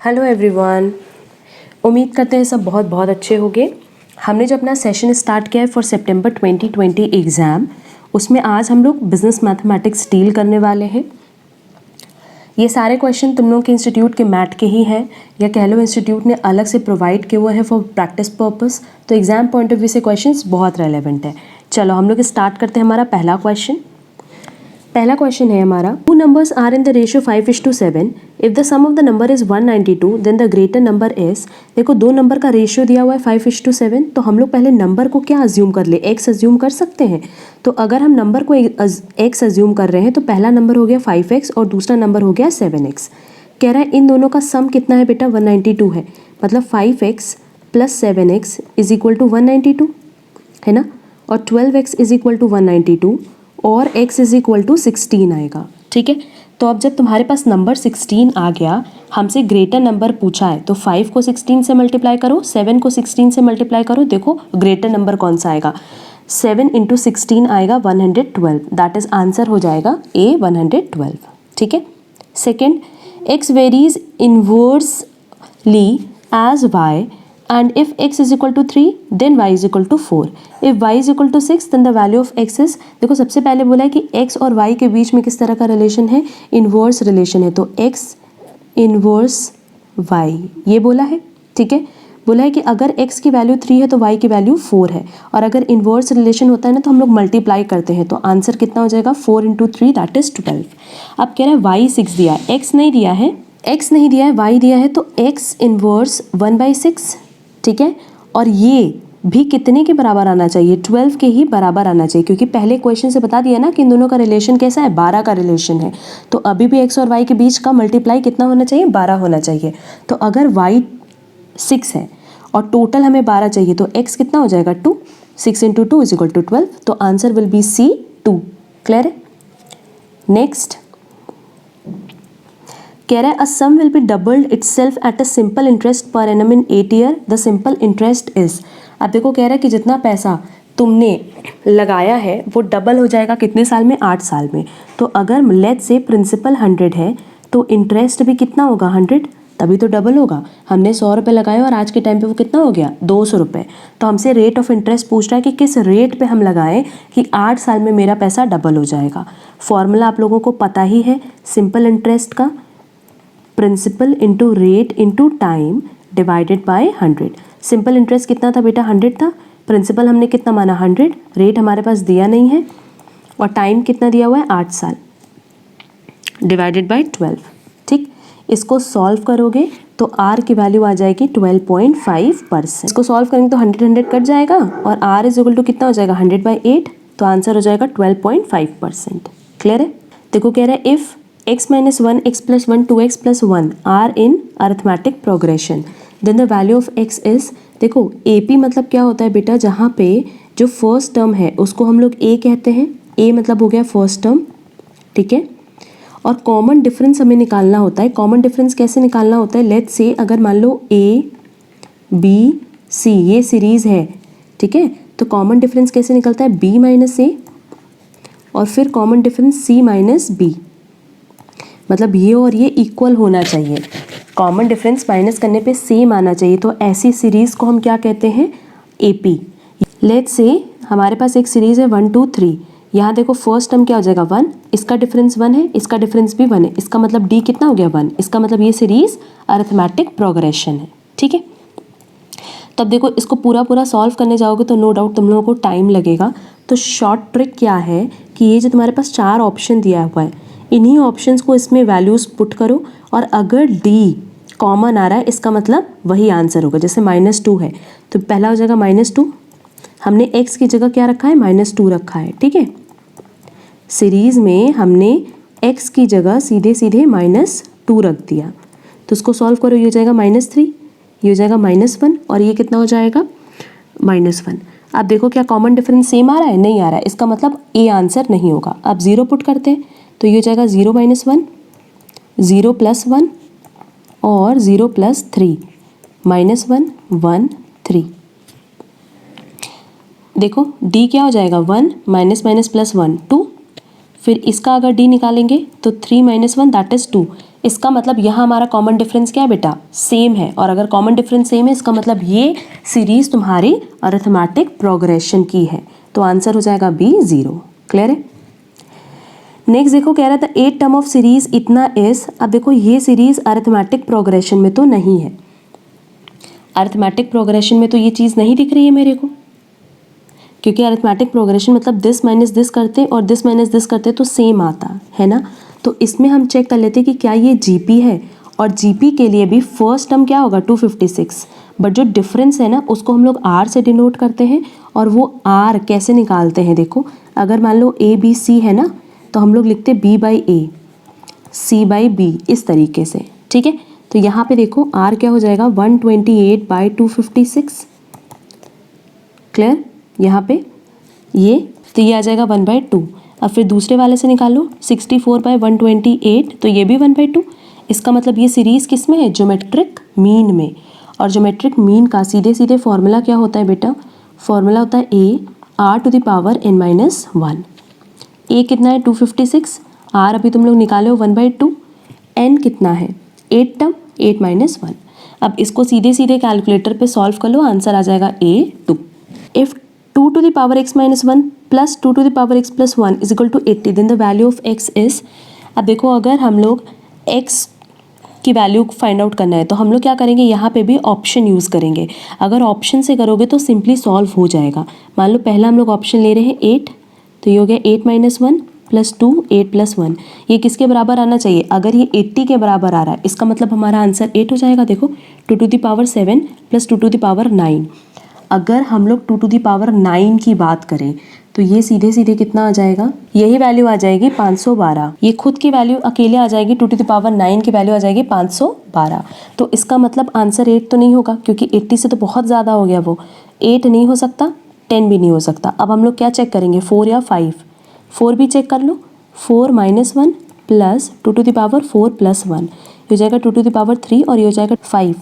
Hello everyone, उम्मीद करते हैं सब बहुत बहुत अच्छे होंगे। हमने जो अपना सेशन स्टार्ट किया है फॉर सितंबर 2020 एग्ज़ाम, उसमें आज हम लोग बिजनेस मैथमेटिक्स डील करने वाले हैं। ये सारे क्वेश्चन तुम लोग के इंस्टीट्यूट के मैट के ही हैं, या कह लो इंस्टीट्यूट ने अलग से प्रोवाइड किए हुए हैं फॉर प्रैक्टिस पर्पस। तो एग्जाम पॉइंट ऑफ व्यू से क्वेश्चंस बहुत रेलेवेंट है। चलो हम लोग स्टार्ट करते हैं हमारा पहला क्वेश्चन। पहला क्वेश्चन है हमारा, two numbers are in the ratio 5:7। If the sum of the number is 192 then the greater number is. देखो दो नंबर का रेशियो दिया हुआ है 5:7, तो हम लोग पहले नंबर को क्या अज्यूम कर ले, एक्स अज्यूम कर सकते हैं। तो अगर हम नंबर को एक्स अज्यूम कर रहे हैं तो पहला नंबर हो गया 5x और दूसरा नंबर हो गया 7x। कह रहा है इन दोनों का सम कितना है बेटा, 192 है। मतलब 5x + 7x is equal to 192 है ना, और 12x इज इक्वल टू 192 और x इज इक्वल टू 16 आएगा। ठीक है, तो अब जब तुम्हारे पास नंबर 16 आ गया, हमसे ग्रेटर नंबर पूछा है, तो 5 को 16 से मल्टीप्लाई करो, 7 को 16 से मल्टीप्लाई करो। देखो ग्रेटर नंबर कौन सा आएगा, 7 × 16 आएगा 112। दैट इज आंसर हो जाएगा A 112। ठीक है। Second, x varies inversely as y and if x is equal to 3 then y is equal to 4। if y is equal to 6 then the value of x is। देखो सबसे पहले बोला है कि x और y के बीच में किस तरह का रिलेशन है, इन्वर्स रिलेशन है। तो x इन्वर्स y ये बोला है। ठीक है, बोला है कि अगर x की वैल्यू 3 है तो y की वैल्यू 4 है, और अगर इन्वर्स रिलेशन होता है ना तो हम लोग मल्टीप्लाई करते हैं। तो आंसर कितना हो जाएगा, 4 × 3 दैट इज 12। अब कह रहा है y 6 दिया है, x नहीं दिया है, x नहीं दिया है, y दिया है, तो x इन्वर्स 1/6। ठीक है, और ये भी कितने के बराबर आना चाहिए, 12 के ही बराबर आना चाहिए, क्योंकि पहले क्वेश्चन से बता दिया ना कि इन दोनों का रिलेशन कैसा है, 12 का रिलेशन है। तो अभी भी x और y के बीच का मल्टीप्लाई कितना होना चाहिए, 12 होना चाहिए। तो अगर y 6 है और टोटल हमें 12 चाहिए, तो x कितना हो जाएगा, 2। 6 × 2 = 12। तो answer will be C 2। Clear है। नेक्स्ट कह रहा है a sum will be doubled itself at a simple interest per annum in 8 year, the simple interest is. अब देखो कह रहा है कि जितना पैसा तुमने लगाया है वो डबल हो जाएगा कितने साल में, 8 साल में। तो अगर लेट्स से प्रिंसिपल 100 है तो इंटरेस्ट भी कितना होगा, 100, तभी तो डबल होगा। हमने 100 रुपये लगाए और आज के टाइम पे वो कितना हो गया, 200 रुपये। तो हमसे रेट ऑफ इंटरेस्ट पूछ रहा है कि किस रेट पे हम लगाएं कि 8 साल में मेरा पैसा डबल हो जाएगा। फॉर्मूला आप लोगों को पता ही है सिंपल इंटरेस्ट का, principal into rate into time divided by 100। Simple interest कितना था बेटा, 100 था। प्रिंसिपल हमने कितना माना, 100। रेट हमारे पास दिया नहीं है, और टाइम कितना दिया हुआ है, 8 साल, डिवाइडेड बाय 12। ठीक, इसको सॉल्व करोगे तो r की वैल्यू आ जाएगी 12.5%। इसको सॉल्व करेंगे तो 100 कट जाएगा, और r इज इक्वल टू कितना हो जाएगा, 100/8। तो आंसर हो जाएगा 12.5%। क्लियर है। देखो कह रहा है if x - 1 x + 1 2x + 1 are in arithmetic progression then the value of x is. देखो AP मतलब क्या होता है बेटा, जहाँ पे जो फर्स्ट टर्म है उसको हम लोग A कहते हैं। A मतलब हो गया फर्स्ट टर्म। ठीक है, और कॉमन डिफरेंस हमें निकालना होता है। कॉमन डिफरेंस कैसे निकालना होता है, लेट्स से अगर मान लो A B C ये सीरीज़ है, ठीक है, तो कॉमन डिफरेंस कैसे निकलता है, B - A और फिर कॉमन डिफरेंस C - B। मतलब ये और ये इक्वल होना चाहिए, कॉमन डिफरेंस माइनस करने पे सेम आना चाहिए। तो ऐसी सीरीज़ को हम क्या कहते हैं, AP। लेट्स से हमारे पास एक सीरीज़ है 1 2 3। यहाँ देखो फर्स्ट टर्म क्या हो जाएगा, 1, इसका डिफरेंस 1 है, इसका डिफरेंस भी 1 है, इसका मतलब D कितना हो गया, 1। इसका मतलब ये सीरीज़ अरिथमेटिक प्रोग्रेशन है। ठीक है, तो अब देखो इसको पूरा पूरा सॉल्व करने जाओगे तो नो डाउट तुम लोगों को टाइम लगेगा। तो शॉर्ट ट्रिक क्या है कि ये जो तुम्हारे पास 4 ऑप्शन दिया हुआ है, इन्हीं ऑप्शंस को इसमें वैल्यूज़ पुट करो, और अगर D कॉमन आ रहा है इसका मतलब वही आंसर होगा। जैसे -2 है तो पहला हो जाएगा -2, हमने x की जगह क्या रखा है, -2 रखा है। ठीक है, सीरीज़ में हमने x की जगह सीधे सीधे -2 रख दिया, तो इसको सॉल्व करो, ये हो जाएगा -3, ये हो जाएगा -1, और ये कितना हो जाएगा, -1। अब देखो क्या कॉमन डिफरेंस सेम आ रहा है, नहीं आ रहा है, इसका मतलब A आंसर नहीं होगा। अब 0 पुट करते हैं तो ये हो जाएगा 0 - 1 0 + 1 और 0 + 3 -1 1 3। देखो D क्या हो जाएगा, 1 - - +1 2, फिर इसका अगर डी निकालेंगे तो 3 - 1 दैट इज़ 2। इसका मतलब यहाँ हमारा कॉमन डिफरेंस क्या है बेटा, सेम है। और अगर कॉमन डिफरेंस सेम है इसका मतलब ये सीरीज तुम्हारी अरिथमेटिक प्रोग्रेशन की है। तो आंसर हो जाएगा बी 0। क्लियर है। नेक्स्ट देखो कह रहा था 8 टर्म ऑफ सीरीज इतना इज। अब देखो ये सीरीज अरिथमेटिक प्रोग्रेशन में तो नहीं है, अरिथमेटिक प्रोग्रेशन में तो ये चीज़ नहीं दिख रही है मेरे को, क्योंकि अरिथमेटिक प्रोग्रेशन मतलब दिस माइनस दिस करते और दिस माइनस दिस करते तो सेम आता है ना। तो इसमें हम चेक कर लेते कि क्या ये जीपी है, और जीपी के लिए भी फर्स्ट टर्म क्या होगा 256, बट जो डिफरेंस है ना उसको हम लोग आर से डिनोट करते हैं। और वो आर कैसे निकालते हैं, देखो अगर मान लो ए बी सी है ना तो हम लोग लिखते B by A C by B इस तरीके से, ठीक है। तो यहाँ पे देखो आर क्या हो जाएगा 128/256। क्लियर। यहाँ पे ये तो ये आ जाएगा 1/2। अब फिर दूसरे वाले से निकालो 64/128, तो ये भी 1/2। इसका मतलब ये सीरीज़ किस में है, ज्योमेट्रिक मीन में। और ज्योमेट्रिक मीन का सीधे सीधे फॉर्मूला क्या होता है बेटा, फॉर्मूला होता है ए r⁻n-1। ए कितना है 256, आर अभी तुम लोग निकाले हो 1/2, एन कितना है 8 टर्म 8 - 1। अब इसको सीधे सीधे कैलकुलेटर पे सॉल्व कर लो, आंसर आ जाएगा A2। If 2⁻x-1 plus 2⁻x+1 is equal to 80 then the value of x is. अब देखो अगर हम लोग x की वैल्यू फाइंड आउट करना है तो हम लोग क्या करेंगे, यहाँ पे भी ऑप्शन यूज़ करेंगे। अगर ऑप्शन से करोगे तो सिंपली सॉल्व हो जाएगा। मान लो पहला हम लोग ऑप्शन ले रहे हैं 8, तो ये हो गया 8 - 1 प्लस 2 8 + 1। ये किसके बराबर आना चाहिए, अगर ये 80 के बराबर आ रहा है इसका मतलब हमारा आंसर 8 हो जाएगा। देखो 2⁻7 प्लस 2⁻9। अगर हम लोग 2⁻9 की बात करें तो ये सीधे सीधे कितना आ जाएगा, यही वैल्यू आ जाएगी 512। ये खुद की वैल्यू अकेले आ जाएगी, 2⁻9 की वैल्यू आ जाएगी 512। तो इसका मतलब आंसर 8 तो नहीं होगा, क्योंकि 80 से तो बहुत ज़्यादा हो गया वो। 8 नहीं हो सकता, 10 भी नहीं हो सकता। अब हम लोग क्या चेक करेंगे, 4 या 5। 4 भी चेक कर लो, 4 - 1 प्लस 2⁻4 + 1, ये हो जाएगा 2⁻3 और ये हो जाएगा 5।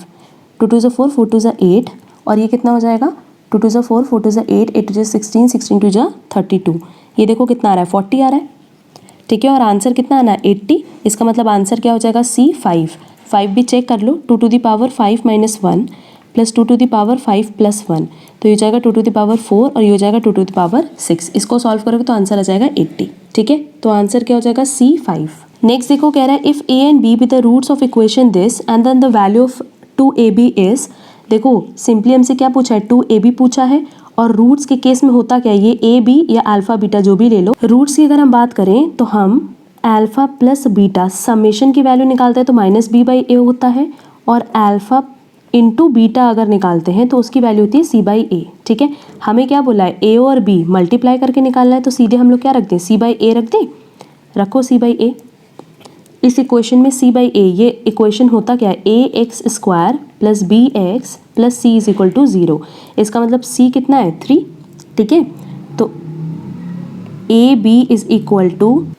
2 2 4 4 2 8, और ये कितना हो जाएगा 2 2 4 4 2 8 8 2 16 16 2 32। ये देखो कितना आ रहा है 40 आ रहा है, ठीक है। और आंसर कितना आना है 80। इसका मतलब आंसर क्या हो जाएगा C 5। 5 भी चेक कर लो, 2⁻5 - 1 प्लस 2⁻5 + 1, तो ये हो जाएगा 2⁻4 और ये हो जाएगा 2⁻6। इसको सॉल्व करोगे तो आंसर आ जाएगा 80, ठीक है। तो आंसर क्या हो जाएगा C 5। नेक्स्ट देखो कह रहा है if A and B be the roots of equation this and then the value of 2AB is. देखो सिंपली हमसे क्या पूछा है, 2AB पूछा है। और रूट्स के केस में होता क्या है, ये AB या अल्फा बीटा जो भी ले लो। रूट्स की अगर हम बात करें तो हम अल्फा प्लस बीटा समेशन की वैल्यू निकालते हैं तो -B/A होता है, और अल्फा इंटू बीटा अगर निकालते हैं तो उसकी वैल्यू होती है C/A, ठीक है। हमें क्या बोला है, A और B मल्टीप्लाई करके निकालना है, तो सीधे हम लोग क्या रख दें, C/A रख दें। रखो C/A। इस इक्वेशन में C/A, ये इक्वेशन होता क्या है, ax² + bx + c = 0। इसका मतलब C कितना है 3, ठीक है। तो AB =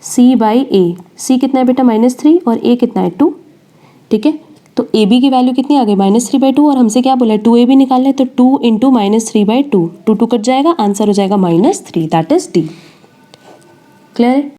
C/A। C कितना है बेटा -3 और A कितना है 2, ठीक है। तो AB की वैल्यू कितनी आ गई -3/2, और हमसे क्या बोला है 2AB निकालना है, तो 2 × -3/2, 2 2 कट जाएगा, आंसर हो जाएगा -3 दैट इज D। क्लियर है।